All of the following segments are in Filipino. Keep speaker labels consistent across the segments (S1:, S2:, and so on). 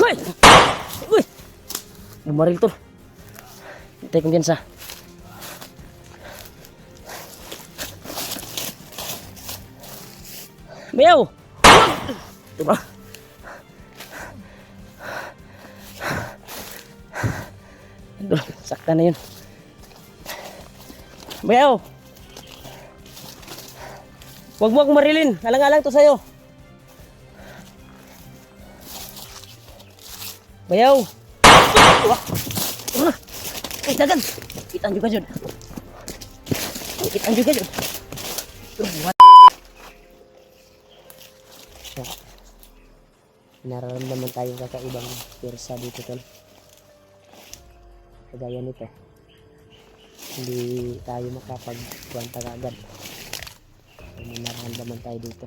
S1: Uy! Uy! Bumaril tol. Hintay kong gansa. Bayaw! Ito ba? Sakta na yun. Bayaw! Huwag mo akong marilin. Alang-alang to sa'yo. Bayaw! Ay, dagan! Kitaan juga dyan. Kitaan juga dyan. Nararamdaman tayong kakaibang persa dito tol. Kagaya nito. Hindi tayo makapagkwanta agad. May nararamdaman tayo dito.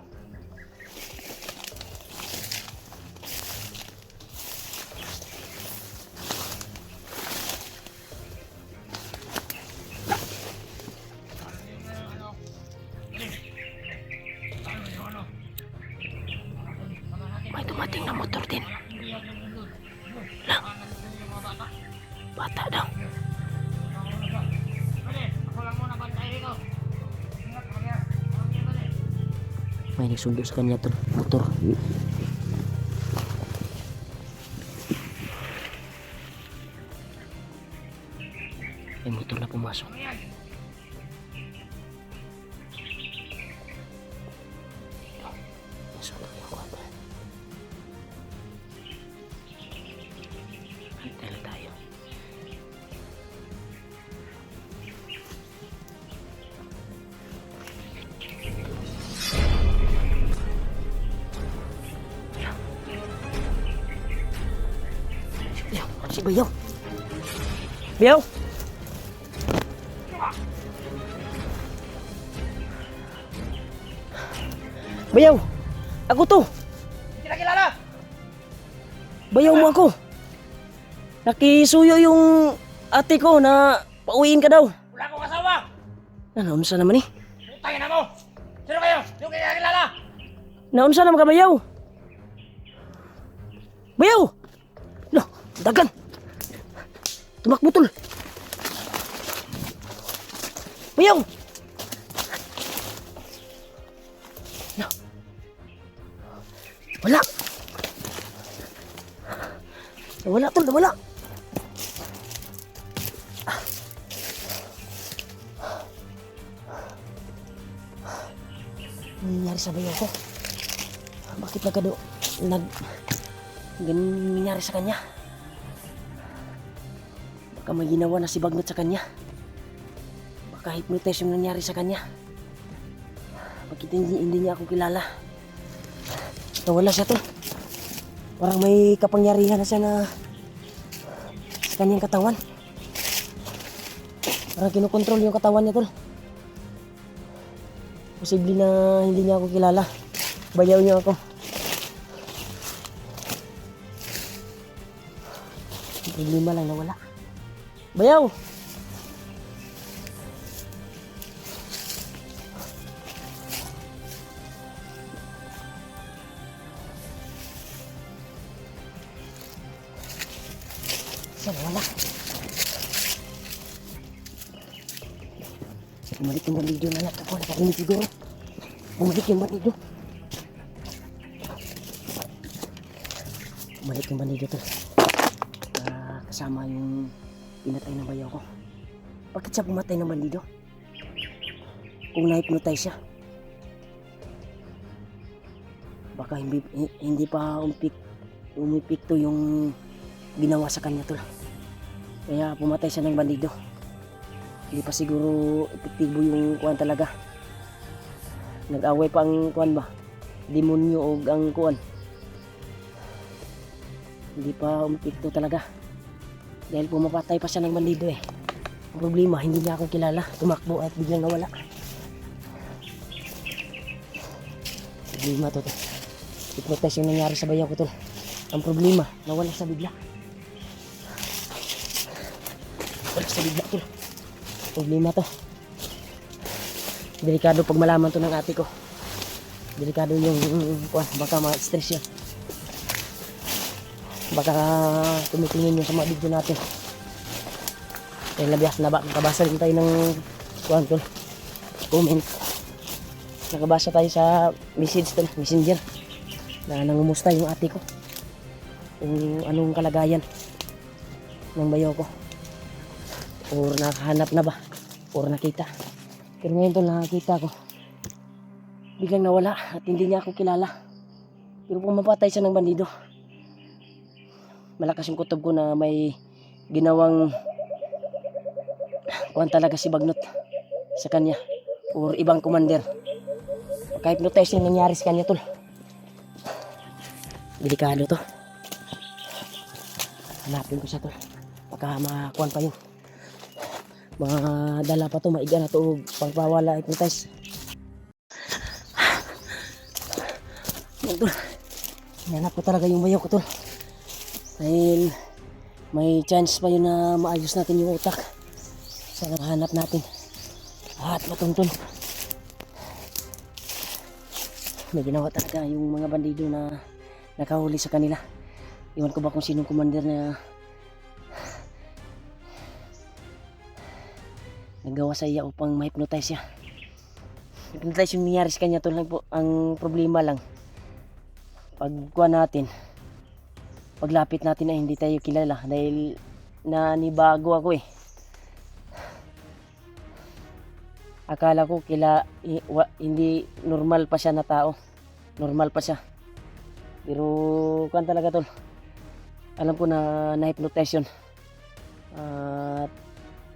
S1: May dumating na motor din. Lang. Bata daw. May nagsundo sa kanya to motor. May motor na pumasok. Hintay lang tayo. Si Bayaw. Bayaw. Bayaw. Ako to.
S2: Hindi na kilala.
S1: Bayaw mo ako. Nakisuyo yung ate ko na pauwiin ka daw.
S2: Wala akong asawa.
S1: Naunsa naman eh.
S2: Putangin na mo. Sino kayo? Hindi ko kayo kilala.
S1: Naunsa naman ka Bayaw. Bayaw. Loh, dagan. Tumakbo tol. Bayaw. No. Wala. Wala tol, wala. Ano nangyari sa bayaw ko? Bakit nangyari sa kanya? Baka may ginawa na si Bagnot sa kanya. Baka hypnotize yung nangyari sa kanya. Bakit hindi niya ako kilala? Nawala siya tol. Parang may kapangyarihan na siya na sa kanyang katawan. Parang kinokontrol yung katawan niya tol. Posible na hindi niya ako kilala. Bayaw niya ako. Problema lang nawala. Bayaw! Saan wala? Bumalik yung bandido na ako. Nakainig siguro. Bumalik yung bandido. Bumalik yung bandido to. Kasama yung pinatay ng bayaw ko. Bakit siya pumatay ng bandido? Kung na-hypnotize siya. Baka hindi pa umipikto yung ginawa sa kanya tol. Kaya pumatay siya ng bandido. Hindi pa siguro epektibo yung kuwan talaga. Nag-away pa ang kuwan ba? Demonyo o ang kuwan. Hindi pa umipikto talaga. Dahil pumapatay pa siya ng bandido eh. Ang problema, hindi niya ako kilala. Tumakbo at biglang nawala. Problema to. Hypnotize yung nangyari sa bayaw ko tol. Ang problema, nawala sa bigla. Wala sa bigla tol. Problema to. Delikado pag malaman to ng ate ko. Delikado yung baka ma-stress yan. baka tumitingin yun sa mga video natin. Kaya nakabasa din tayo ng kuhan tol, comment. Nakabasa tayo sa message tol, messenger, na nangumusta yung ate ko kung anong kalagayan ng bayaw ko, or nakahanap na ba or nakita. Pero ngayon tol, nakakita ko biglang nawala at hindi niya ako kilala. Pero pumapatay siya ng bandido. Malakas yung kutob ko na may ginawang kuhan talaga si Bagnot sa kanya or ibang commander. Pagka-hypnotize yung nangyari sa kanya tol. Delikado to. Hanapin ko siya tol. Baka makakuhan pa yun. Mga dala pa to, maiga na to pagpawala hypnotize. Yan tol. Hinanap ko talaga yung bayaw ko tol. Dahil may chance pa yun na maayos natin yung utak sa hanap natin at matuntun. May ginawa talaga yung mga bandido na nakahuli sa kanila. Iwan ko ba kung sinong commander na nagawa sa iya upang ma-hypnotize siya. Hypnotize yung nangyari sa kanya tol. Ang problema lang, pagkuha natin, paglapit natin ay hindi tayo kilala dahil nanibago ako eh. Akala ko hindi normal pa siya na tao. Normal pa siya. Pero kan talaga tol. Alam ko na na-hypnotize yun. At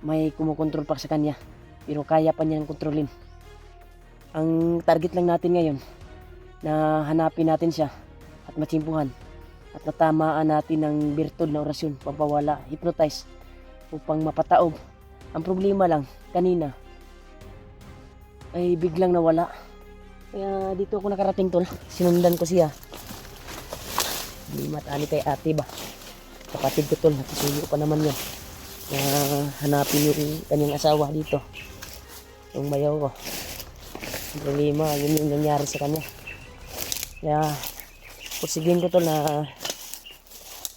S1: may kumukontrol pa sa kanya. Pero kaya pa niyang kontrolin. Ang target lang natin ngayon na hanapin natin siya at matsimpuhan. At natamaan natin ng birtud na orasyon, pampawala, hypnotize, upang mapataob. Ang problema lang, kanina, ay biglang nawala. Kaya dito ako nakarating tol, sinundan ko siya. Hindi matali kay ate ba? Kapatid ko tol, nakisuyo pa naman yan. Hanapin yung kanyang asawa dito. Yung bayaw ko. Ang problema, yun yung nangyari sa kanya. Kaya, pusigin ko tol na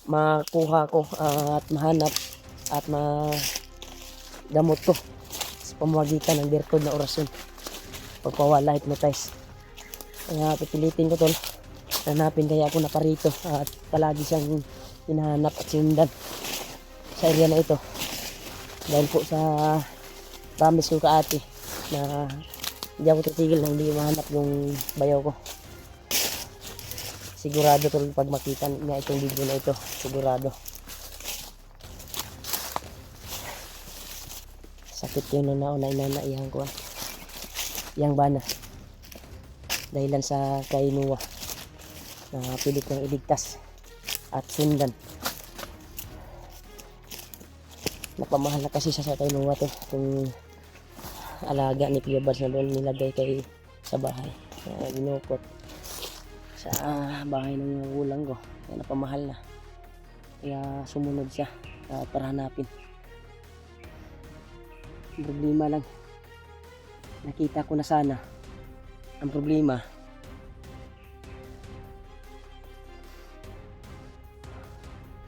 S1: makuha ko at mahanap at magamot ko sa pamamagitan ng birtud na orasyon, pagpawala, hypnotize. Kaya pipilitin ko tol, hanapin kaya ako naparito at palagi siyang hinahanap at sinundan sa area na ito dahil po sa promise ko ka ate na hindi ako titigil na hindi mahanap yung bayaw ko. Sigurado tol, pag makita niya itong video na ito, sigurado. Sakit yun na nauna inanaihan ko. Yang bana. Dahilan sa kainuwa na pilit niyang iligtas at sundan. Napamahal na kasi siya sa kainuwa to. Kung alaga ni Kuya Bals na doon nilagay kay sa bahay. Inukot sa bahay ng magulang ko. Kaya napamahal na. Kaya sumunod siya para hanapin. Ang problema lang, nakita ko na sana. Ang problema,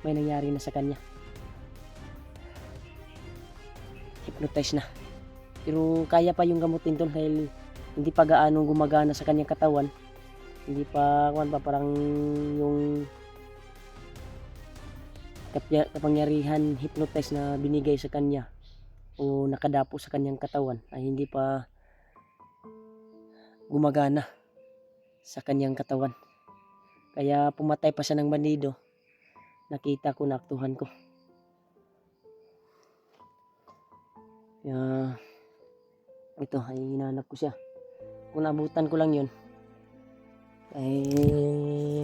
S1: may nangyari na sa kanya. Hypnotize na. Pero kaya pa yung gamutin doon dahil hindi pa gaano gumagana sa kanyang katawan. Hindi pa parang yung kapangyarihan hypnotize na binigay sa kanya o nakadapo sa kanyang katawan ay hindi pa gumagana sa kanyang katawan. Kaya pumatay pa siya ng bandido. Nakita ko, naaktuhan ko. Kaya ito ay hinanap ko siya. Kung nabutan ko lang yun ay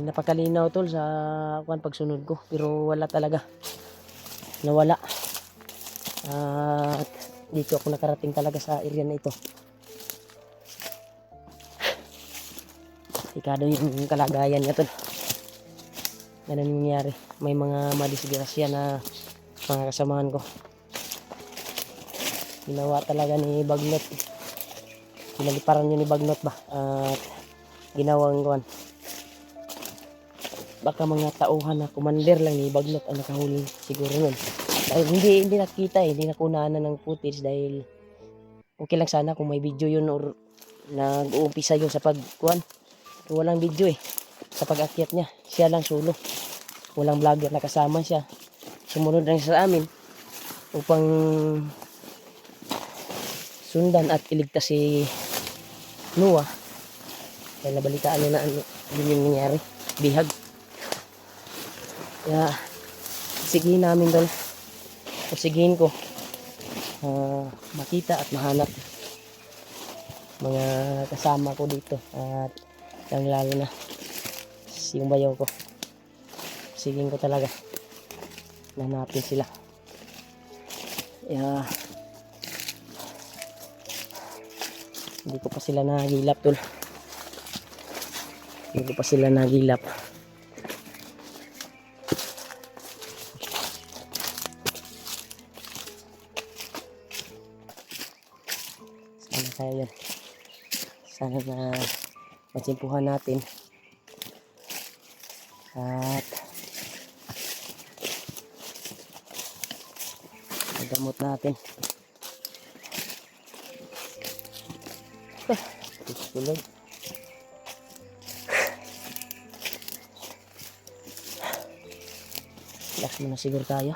S1: napakalinaw tol sa pagsunod ko, pero wala talaga, nawala. At dito ako nakarating talaga sa area na ito. Ikado yung kalagayan niya tol. Ganun yung nangyari. May mga madisgrasya na mga kasamahan ko. Ginawa talaga ni Bagnot. Pinaliparan niya ni Bagnot ba? At ginawang kuwan. baka mga tauhan na commander lang ni Baglot ang nakahuli siguro nun. Dahil hindi nakita hindi nakunahan na ng footage dahil okay lang sana kung may video yun or nag-uumpisa yun sa pagkuhan. Walang video sa pag-akyat niya. Siya lang solo. Walang vlogger na kasama siya. Sumunod lang siya sa amin upang sundan at iligtas si Noah. Dahil nabalitaan niya na yun yung nangyari. Bihag. Kaya sigihin namin doon. Sigihin ko makita at mahanap mga kasama ko dito at lalo na yung bayaw ko. Sigihin ko talaga hanapin sila. Kaya hindi ko pa sila nagilap tol. Hindi ko pa sila nagilap. Sana kaya yan. Sana na matsimpuhan natin. At magamot natin. Tulog. Relax muna siguro tayo.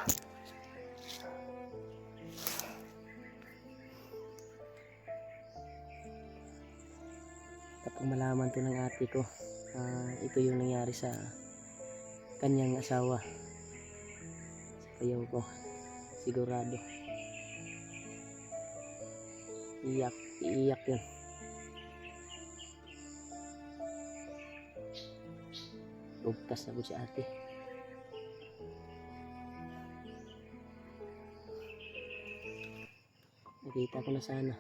S1: Kapag malaman to ng ate ko, ito yung nangyari sa kanyang asawa, sa bayaw ko, sigurado iiyak yun. Bugtas na po si ate. Nakita ko na sana.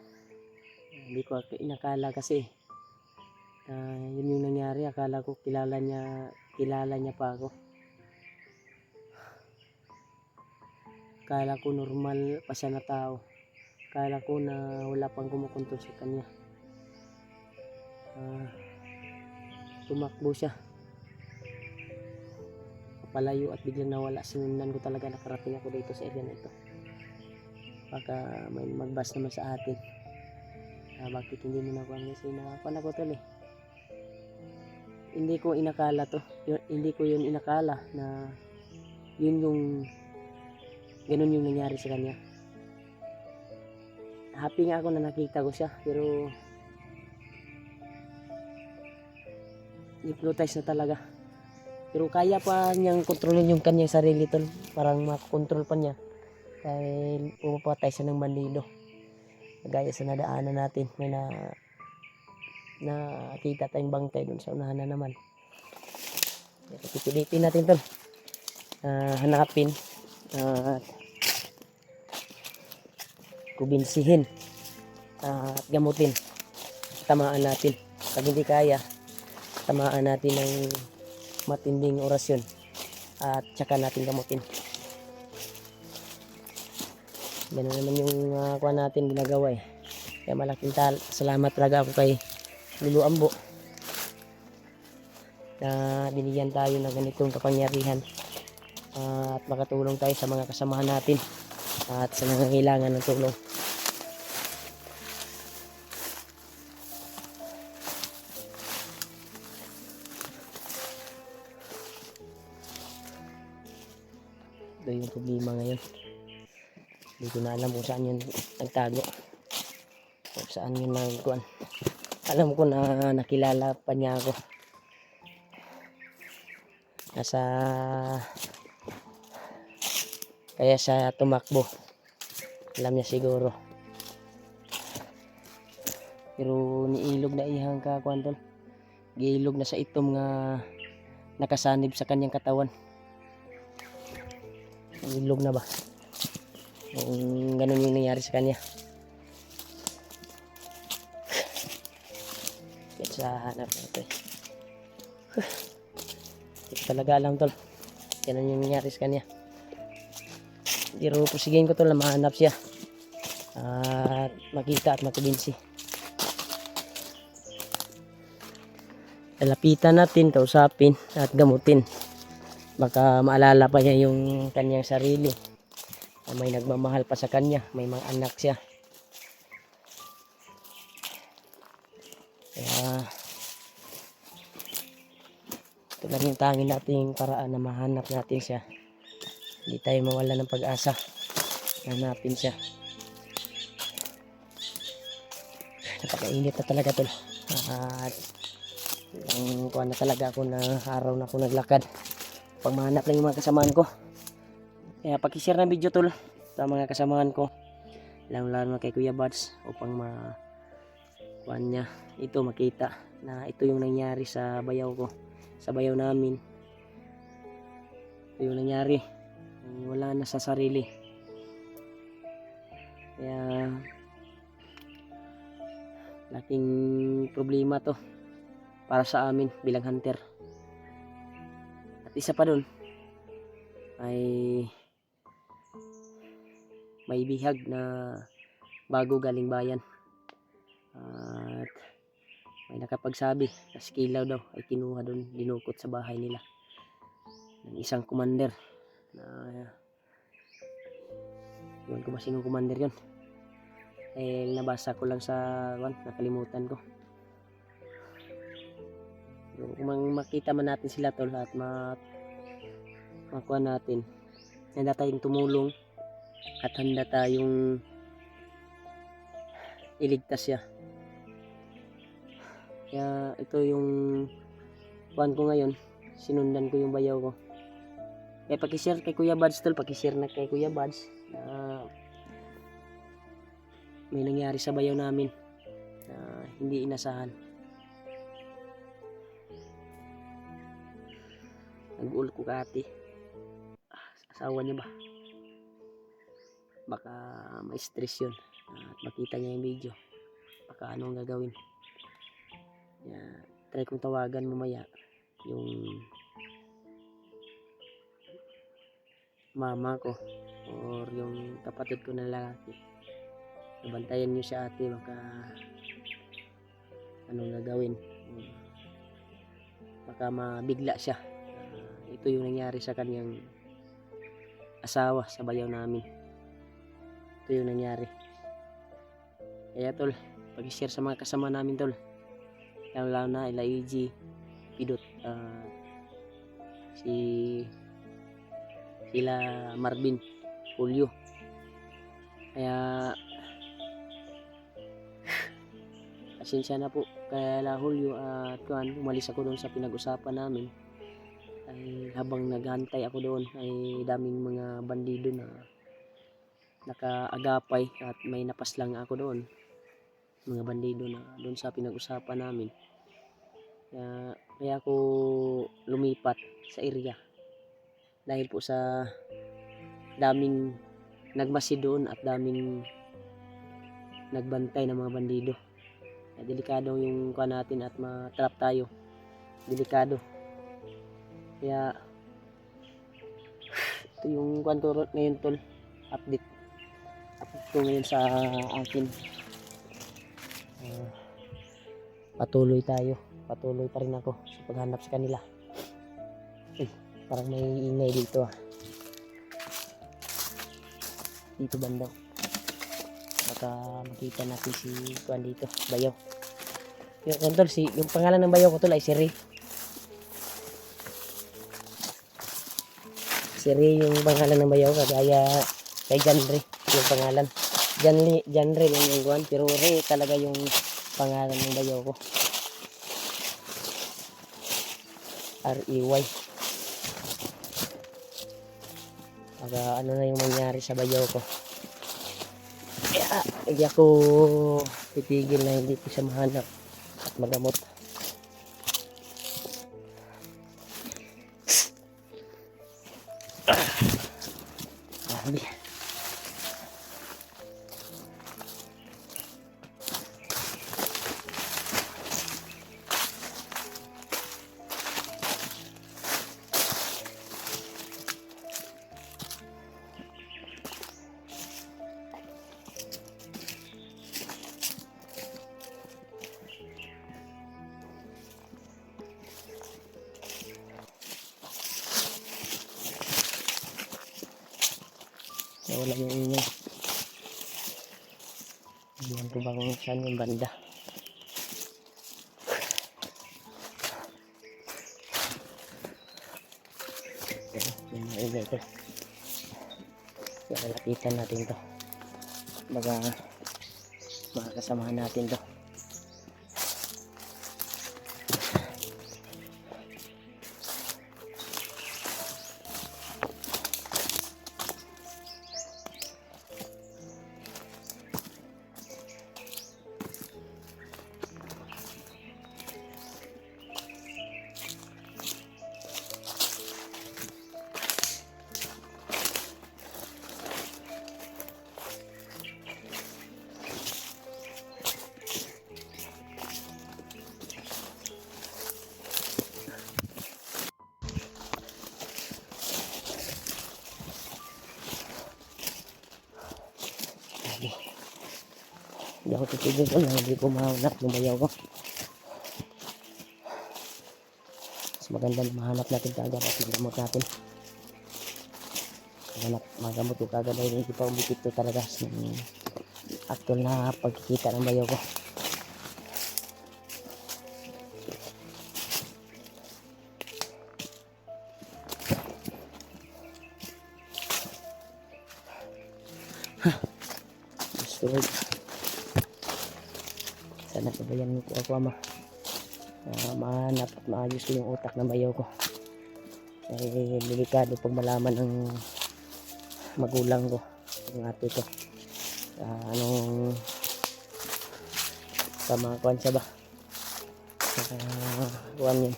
S1: Hindi ko inakala kasi yun yung nangyari. Akala ko kilala niya pa ako. Akala ko normal pa siya na tao. Akala ko na wala pang kumukontrol sa kanya. Tumakbo siya palayo at biglang nawala. Sinundan ko talaga, nakarating ako dito sa area na ito. Baka may magbas naman sa atin. Bakit hindi mo nakuha kasi nakuha ko tol Hindi ko inakala to. Hindi ko yun inakala na yun yung ganun yung nangyari sa kanya. Happy nga ako na nakita ko siya, pero hypnotize na talaga. Pero kaya pa niyang kontrolin yung kanyang sarili tol. Parang makakontrol pa niya dahil pumapatay siya ng bandido. Gaya sa nadaanan natin, may nakita tayong bangkay dun sa unahan na naman. Pipilitin natin tol, hanapin at kubinsihin at gamutin. Tamaan natin. Pag hindi kaya, tamaan natin ng matinding orasyon at tsaka natin gamutin. Ganun naman yung kuha natin ginagawa Kaya malaking salamat talaga ako kay Lulu Ambo na binigyan tayo ng ganitong kapangyarihan at makatulong tayo sa mga kasamahan natin at sa nangangailangan ng tulong. Ito yung problema ngayon. Hindi ko na alam kung saan yun nagtago, kung saan yun nagkuhan. Alam ko na nakilala pa niya ako. Kaya siya tumakbo. Alam niya siguro. Pero niilog na ihang kakuhan tol. Giilog na sa itom nga nakasanib sa kanyang katawan. Ilog na ba? Ganun yung nangyari sa kanya. Yan sa hanap natin. Hindi talaga alam tol. Ganun yung nangyari sa kanya. Pero pusigin ko tol na mahanap siya at makita at makubinsi. Lalapitan natin, kausapin at gamutin Baka maalala pa niya yung kanyang sarili. Na may nagmamahal pa sa kanya. May mga anak siya. Kaya ito lang yung tanging nating paraan na mahanap natin siya. Hindi tayo mawala ng pag-asa. Hanapin siya. Napakainit na talaga tol. At ang kuha na talaga ako na araw na ako naglakad. Pag mahanap lang yung mga kasamaan ko. Kaya pakishare ng video tol sa mga kasamaan ko. Lalo na kay Kuya Buds upang kuha niya ito makita na ito yung nangyari sa bayaw ko. Sa bayaw namin. Ito yung nangyari. Wala na sa sarili. Kaya laking problema to para sa amin bilang hunter. At isa pa dun ay may bihag na bago galing bayan. At may nakapagsabi na si Kilaw daw ay kinuha dun, dinukot sa bahay nila ng isang commander na yun ko ba sinong commander yun. Nabasa ko lang sa nakalimutan ko. Kung makita man natin sila tol at makuha natin, handa tayong tumulong at handa tayong iligtas siya. Kaya ito yung kuhan ko ngayon, sinundan ko yung bayaw ko. Kaya pakishare kay Kuya Buds tol, pakishare na kay Kuya Buds na may nangyari sa bayaw namin na hindi inasahan. Nag-uul ko kati. Asawa niya ba? Baka may stress yun. At makita niya yung video. Baka anong gagawin. Try kong tawagan mamaya yung mama ko or yung kapatid ko na lalaki. Nabantayan niyo siya ate, baka anong gagawin. Baka mabigla siya. Ito yung nangyari sa kanyang asawa sa bayaw namin. Ito yung nangyari. Kaya tol, pag-share sa mga kasama namin tol. Lalo na ila EG, Pidot, sila Marvin, Julio. Kaya pasensya na po kaya Julio at umalis ako doon sa pinag-usapan namin. Ay habang naghantay ako doon ay daming mga bandido na nakaagapay at may napaslang ako doon, mga bandido na doon sa pinag-usapan namin. Kaya ako lumipat sa area dahil po sa daming nagmasi doon at daming nagbantay ng mga bandido. Delikado yung kuha natin at matrap tayo. Delikado. Kaya ito yung kuha ko ngayon tol. Update ko ngayon sa akin. Patuloy tayo. Patuloy pa rin ako sa paghanap sa kanila. Parang may ingay dito dito bandaw. Baka makita natin si kuan dito, bayaw. Yung tol, yung pangalan ng bayaw ko tol ay si Ray. Si Ray yung pangalan ng bayaw, kagaya kay John Ray yung pangalan. John Ray lang yung kuan, pero Ray talaga yung pangalan ng bayaw ko. R-E-Y. Ano na yung mangyari sa bayaw ko. Kaya hindi ako titigil na hindi ko siya mahanap at magamot. Grabe. Nawala yung ingay. Hindi ko ba kung saan yung banda. Yung maingay ito. Kaya lapitan natin ito. Baga makakasamahan natin ito. Hindi ako titigil ko na hindi ko mahanap yung bayaw ko. Mas maganda na mahanap natin kagad at magamot natin. Magamot ko kagad ay hindi pa umipit to talaga ng actual na pagkikita ng bayaw ko. Gusto sana sabayan ko ako ama mahanap at maayos ko yung utak ng bayaw ko. Eh delikado pag malaman ng magulang ko ng ate ko anong kamakuan siya ba kuan yun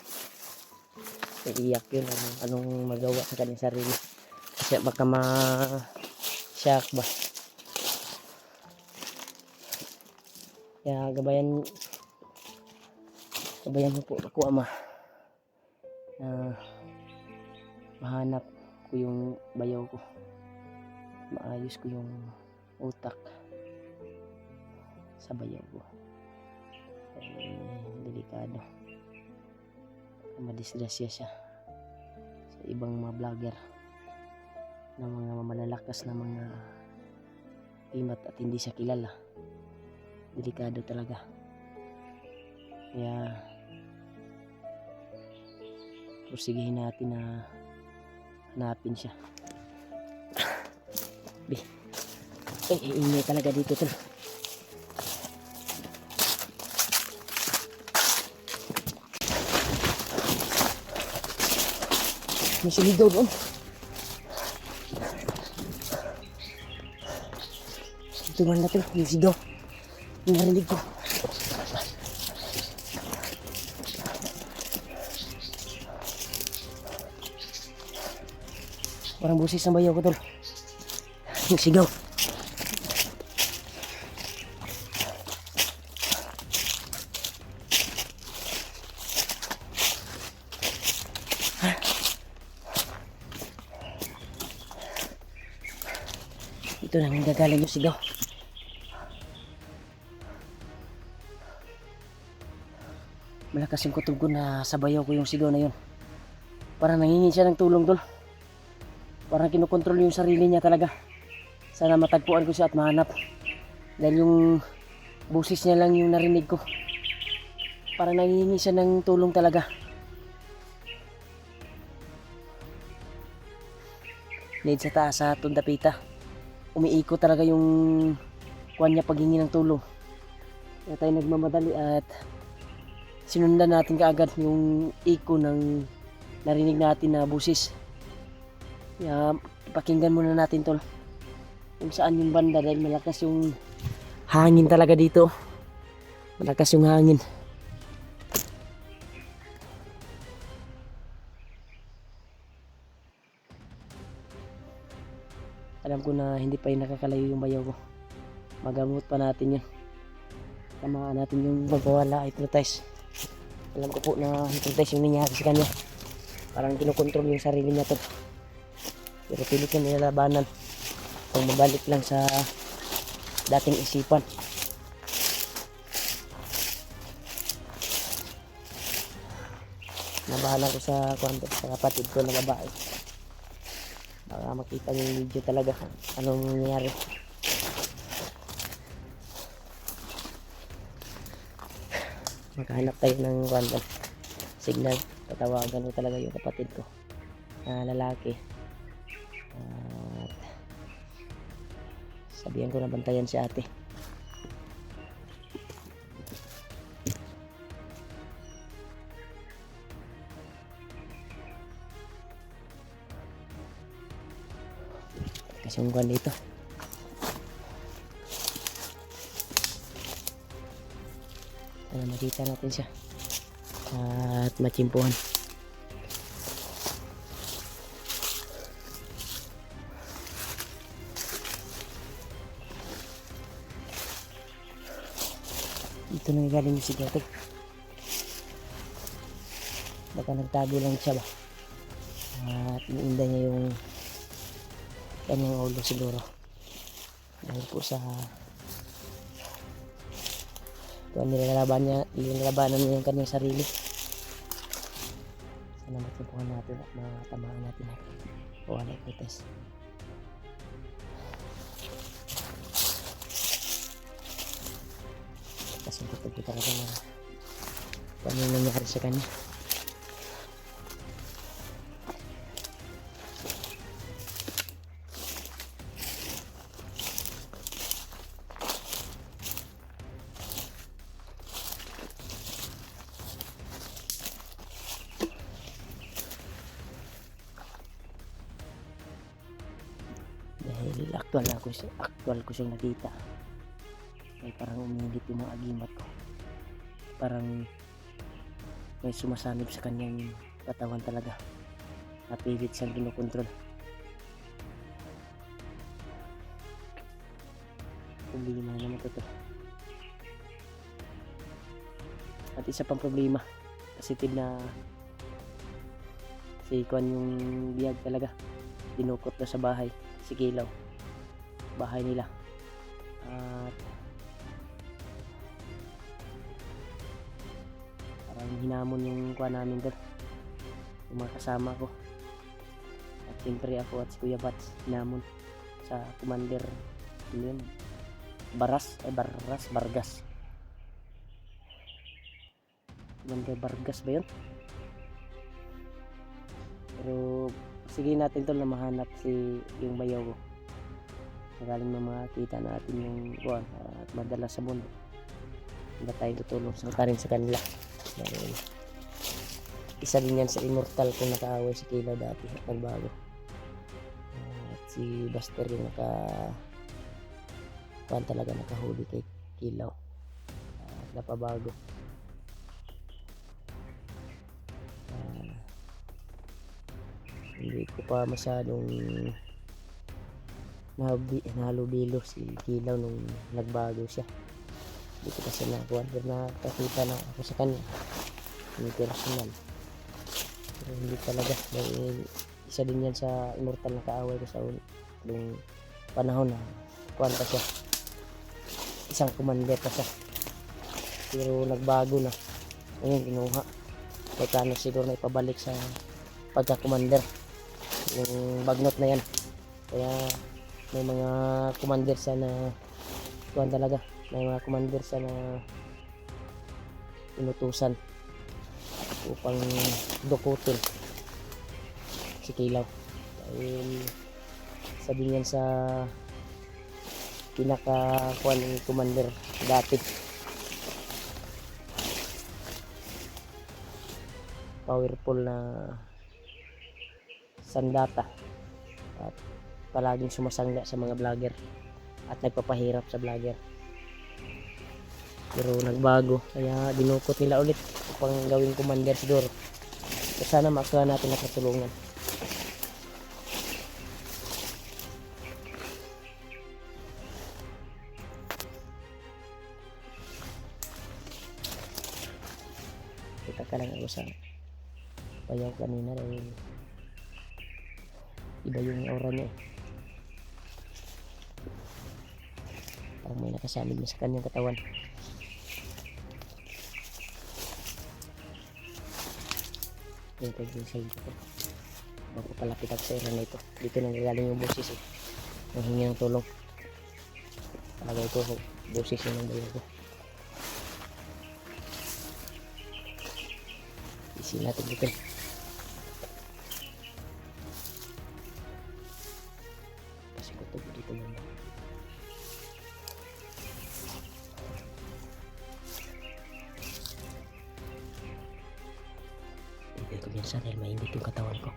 S1: iiyak yun anong magawa sa kanyang sarili kasi baka ma-shock ba. Kaya gabayan mo po ako ama na mahanap ko yung bayaw ko, maayos ko yung utak sa bayaw ko. Delikado madisgrasya siya sa ibang mga vlogger na mga malalakas na mga imat at hindi siya kilala. Delikado talaga. Kaya pusigihin natin na hanapin siya. Ingay talaga dito tol. May sumigaw doon. Ito man na tol, may sigaw. Narinig ko. Parang busis ng bayaw ko tol. Yung sigaw. Ito na ang gagaling yung sigaw. Malakas yung kutob ko na sabayaw ko yung sigaw na yun. Parang nangingin siya ng tulong tol. Parang kinokontrol yung sarili niya talaga. Sana matagpuan ko siya at mahanap. Dahil yung busis niya lang yung narinig ko. Parang nangingin siya ng tulong talaga. Need sa taas sa Tundapita. Umiikot talaga yung kuwan niya paghingi ng tulong. Kaya tayo nagmamadali at sinundan natin kaagad yung iko ng narinig natin na busis. Kaya pakinggan muna natin tol kung saan yung banda dahil malakas yung hangin talaga dito. Malakas yung hangin. Alam ko na hindi pa yung nakakalayo yung bayaw ko. Magamot pa natin yun. Tamaan natin yung magwawala, hypnotize. Alam ko po na hypnotize yung nangyari sa kanya. Parang kinokontrol yung sarili niya to. Pero pilit niya nilalabanan. Kung mabalik lang sa dating isipan. Nabahala ko sa kwento sa kapatid ko na babae. Baka makita niyo yung video talaga anong nangyari. Maghanap tayo ng random signal. Tatawagan ko talaga yung kapatid ko na lalaki at sabihan ko na bantayan si ate. Kasi yung kwan dito para makita natin siya at matsimpuhan. Dito na galing yung siguro. Baka nagtago lang siya ba at iniinda niya yung kanyang ulo siguro dahil po sa kung nilalabanan niya yung kanyang sarili. Sana matsimpuhan natin at matamaan natin o wala po test. Kasi tutog ko talaga na kung ano yung nangyari sa kanya. Dahil actual ko siyang nakita ay parang umigit yung mga agimat ko, parang may sumasanib sa kanyang katawan talaga, napilit siyang kinukontrol. Problema na naman ito. At isa pang problema, positive na si Kwan yung biyag talaga, dinukot na sa bahay, si Kilaw, bahay nila. At parang hinamon yung kuha namin doon, yung mga kasama ko, at siyempre ako at si Kuya Bats hinamon sa Commander yun, Vargas Commander Vargas ba yun? Pero sige natin to na mahanap si yung bayaw ko, sakaling na makakita natin yung kuha at madala sa mundo, hindi tayo tutulong sa rin sa kanila. Dahil isa din yan sa immortal kung nakaaway si Kilaw dati at nagbago. At si Buster yung talaga nakahuli kay Kilaw at napabago. Hindi ko pa masyadong nahalubilo si Kilaw nung nagbago siya. Hindi ko kasi nakakita na ako sa kanya yung personal, pero hindi talaga dahil isa din yan sa immortal na kaaway ko sa nung panahon na kuwan pa siya, isang commander pa siya, pero nagbago na ngayon, kinuha may plano siguro na ipabalik sa pagka commander yung bagnot na yan. Kaya may mga commander sa na kuwan talaga, may mga commander sa na inutusan upang dukutin si Kilaw dahil sabi niyan sa pinakakuan ng commander dati, powerful na sandata at palaging sumasangga sa mga vlogger at nagpapahirap sa vlogger, pero nagbago kaya dinukot nila ulit upang gawing commander siguro. Sana makakuha natin na katulungan. Kita ka lang ako sa bayaw kanina dahil iba yung aura niya parang may nakasalib na sa kanyang katawan. Yung tag yung side ko magpapalapit ako sa area na ito. Dito nanggagaling yung boses eh. Nanghingi ng tulong. Palagay ko boses yun ng bayo ko. Isi natin dito. Kasi kutob dito muna. Ibigay ko minsan dahil mainit yung katawan ko.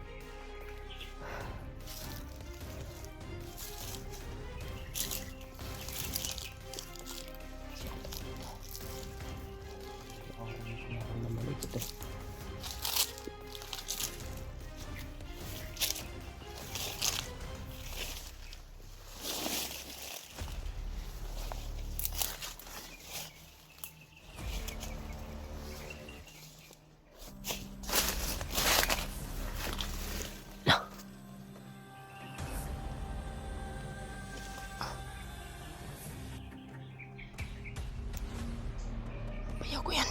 S1: Ayaw ko yan.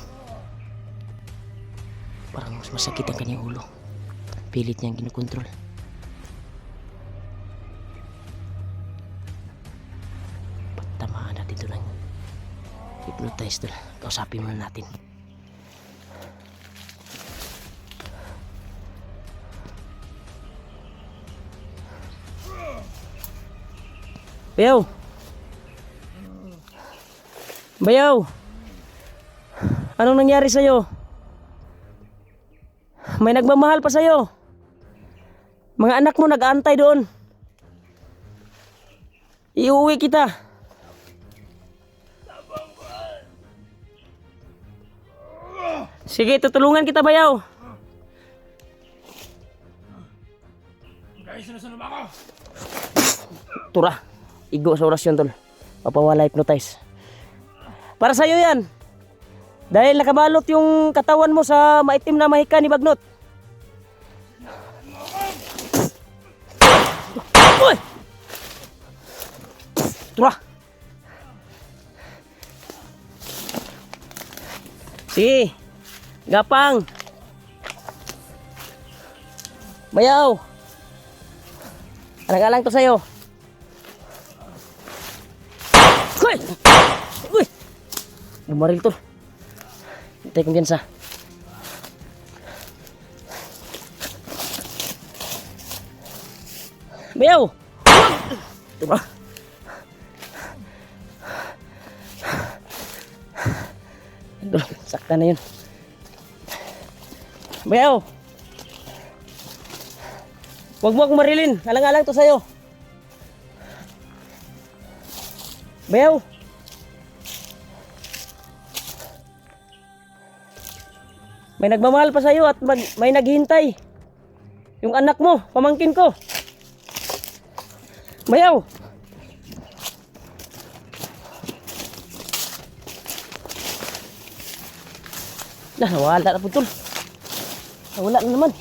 S1: Parang mas masakit ang kanyang ulo. Pilit niyang kinukontrol. Pagtamaan natin ito ng hypnotize doon. Kausapin muna natin. Bayaw! Bayaw! Anong nangyari sa'yo? May nagmamahal pa sa'yo. Mga anak mo nag-aantay doon. Iuwi kita. Sige, tutulungan kita, Bayaw.
S2: Guys, sinusunod mo ako!
S1: Tura, igo sa orasyon tol. Papawala hypnotize. Para sa'yo yan. Dahil nakabalot yung katawan mo sa maitim na mahika ni Bagnot. Uy! Tura! Sige, gapang. Bayaw. Alang-alang to sa'yo. Uy! Uy! Bumaril to. Hintay kumpiyansa. Bayaw! Diba? Sakta na yun. Bayaw! Huwag mo akong marilin. Alang-alang to sa'yo. Bayaw! May nagmamahal pa sa'yo at may naghihintay. Yung anak mo, pamangkin ko. Bayaw! Nawala na po tol. Nawala na naman.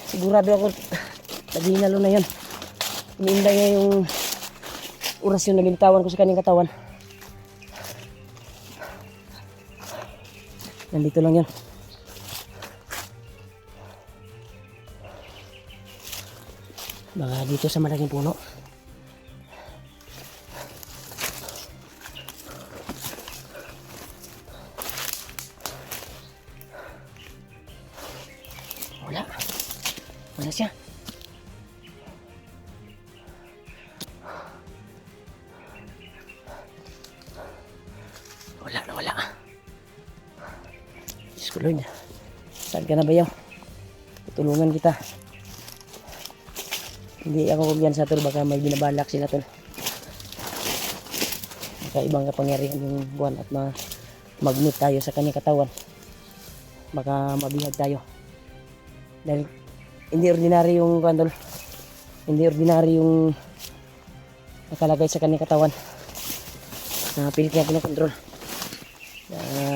S1: Sigurado ako naghinalo na yan. Iniinday niya yung orasyon na binitawan ko sa kanyang katawan. Nandito lang yan. Baka dito sa malaking puno. Wala. Wala siya. Wala na wala. Diyos ko Lord. Saan ka na Bayaw? Tutulungan kita. Hindi ako kumpiyansa tol. Baka may binabalak sila tol. Baka ibang kapangyarihan yung buwan at mag-meet tayo sa kanyang katawan. Baka mabihag tayo. Dahil hindi ordinary yung kandol. Hindi ordinary yung nakalagay sa kanyang katawan. Pilit niya pinakontrol.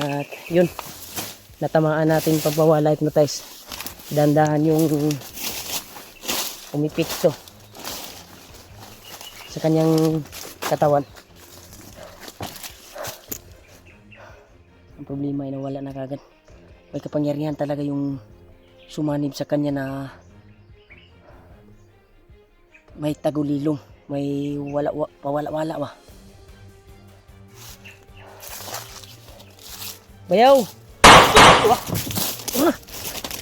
S1: At yun. Natamaan natin pagbawala hypnotize. Dandahan yung umipikto sa kanyang katawan. Ang problema ay nawala na kagad. May kapangyarihan talaga yung sumanib sa kanya na may tagulilong, may pawala-wala ba. Bayaw!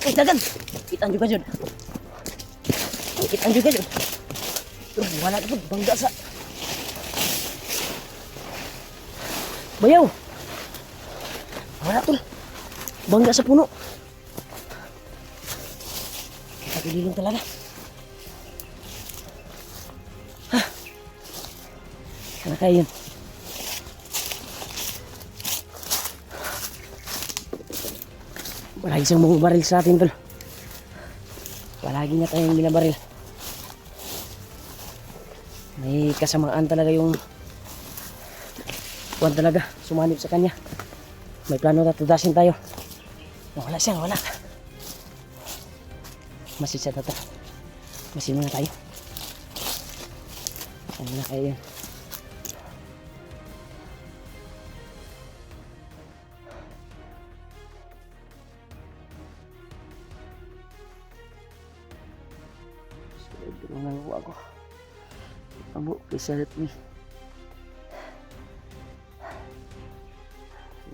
S1: Uy, dagan! Kitaan juga dyan. Kitaan juga dyan. Wala na po, bangga sa... Bayaw! Wala tol. Bangga sa puno. Tagulilong talaga. Sana kayo yun. Palagi siyang bumabaril sa atin tol. Palagi na tayong binabaril. May kasamaan talaga yung kuwan talaga. Sumanib sa kanya. May plano na tudasin tayo. Wala siya, wala. Masid siya na to. Masid muna tayo. Sana na kayo yun. Tulungan mo ako. Abo, please help me.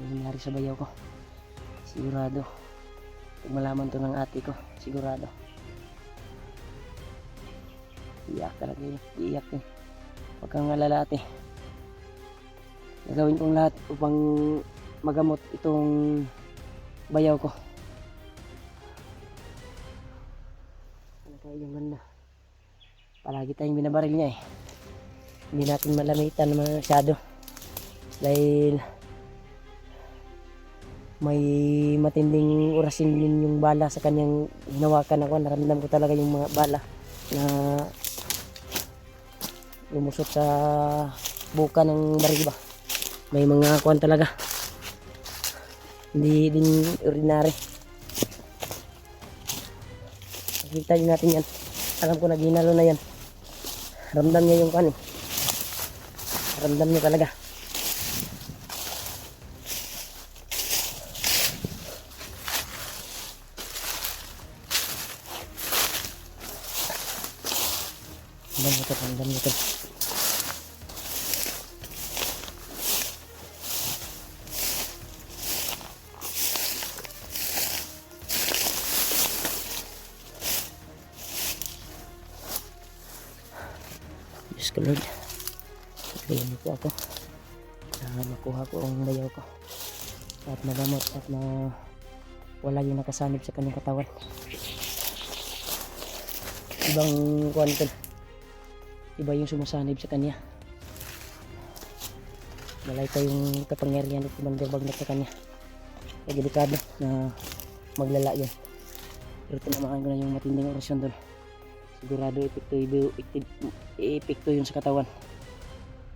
S1: Ano nangyari sa bayaw ko? Sigurado. Pag malaman to ng ate ko, sigurado. Iyak talaga yun. Iyak yun. Huwag kang alala ate. Gagawin kong lahat upang magamot itong bayaw ko. Ano kaya yung ganda? Palagi tayong binabaril niya eh. Hindi natin malamitan masyado. Dahil may matinding orasin din yung bala sa kanyang hinawakan ako. Naramdam ko talaga yung mga bala na lumusot sa buka ng baril ba. May mga kuwan talaga. Hindi din ordinary. Nakikita din natin yan. Alam ko na ginalo na yan. Ramdam niya yung kuwan eh. Ramdam niya talaga. Ramdam niya ito. Diyos ko Lord, pagkain niyo po ako na makuha ko ang bayaw ko at magamot at wala yung nakasanib sa kanyang katawan. Ibang kuwan, iba yung sumasanib sa kanya. Malay tayong kapangyarihan at kumandabag sa kanya. Kaya delikado na maglala yan. Pero tinamaan ko na yung matinding orasyon doon. Sigurado epekto yun sa katawan.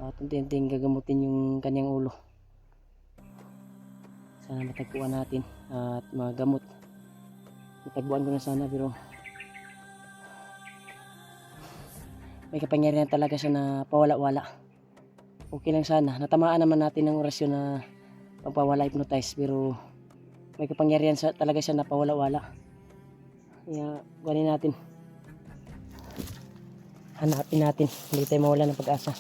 S1: At unti-unting gagamutin yung kanyang ulo. Sana matagpuan natin at magamot. Matagpuan ko na sana pero may kapangyarihan talaga siya na pawala-wala. Okay lang sana. Natamaan naman natin ng orasyon na pagpawala hypnotize pero may kapangyarihan talaga siya na pawala-wala. Kaya ganin natin. Hanapin natin, hindi tayo mawala ng pag-asa.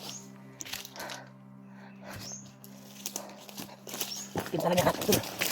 S1: Kita talaga natin ito.